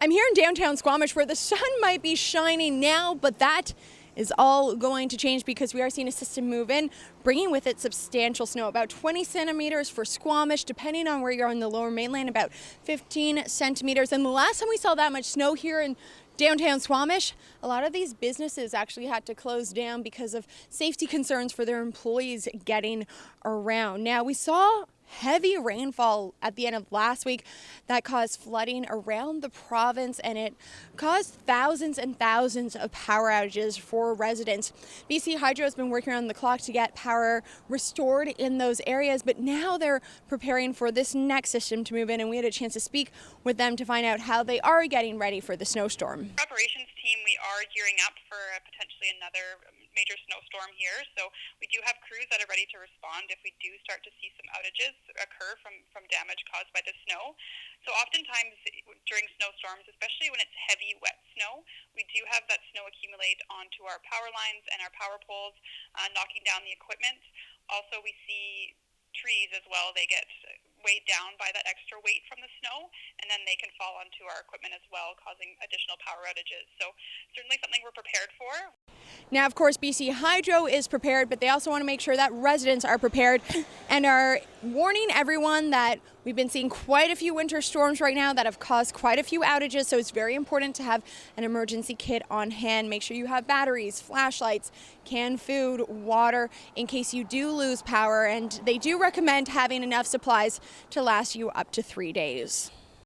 I'm here in downtown Squamish where the sun might be shining now, but that is all going to change because we are seeing a system move in, bringing with it substantial snow, about 20 centimeters for Squamish, depending on where you're on the lower mainland, about 15 centimeters. And the last time we saw that much snow here in downtown Squamish, a lot of these businesses actually had to close down because of safety concerns for their employees getting around. Now, we saw heavy rainfall at the end of last week that caused flooding around the province, and it caused thousands and thousands of power outages for residents. BC Hydro has been working around the clock to get power restored in those areas, but now they're preparing for this next system to move in, and we had a chance to speak with them to find out how they are getting ready for the snowstorm. Operations team, we are gearing up for potentially another major snowstorm here, so we do have crews that are ready to respond if we do start to see some outages occur from damage caused by the snow. So oftentimes during snowstorms, especially when it's heavy, wet snow, we do have that snow accumulate onto our power lines and our power poles, knocking down the equipment. Also, we see trees as well. They get weighed down by that extra weight from the snow, and then they can fall onto our equipment as well, causing additional power outages. So certainly something we're prepared for. Now, of course, BC Hydro is prepared, but they also want to make sure that residents are prepared and are warning everyone that we've been seeing quite a few winter storms right now that have caused quite a few outages, so it's very important to have an emergency kit on hand. Make sure you have batteries, flashlights, canned food, water in case you do lose power, and they do recommend having enough supplies to last you up to 3 days.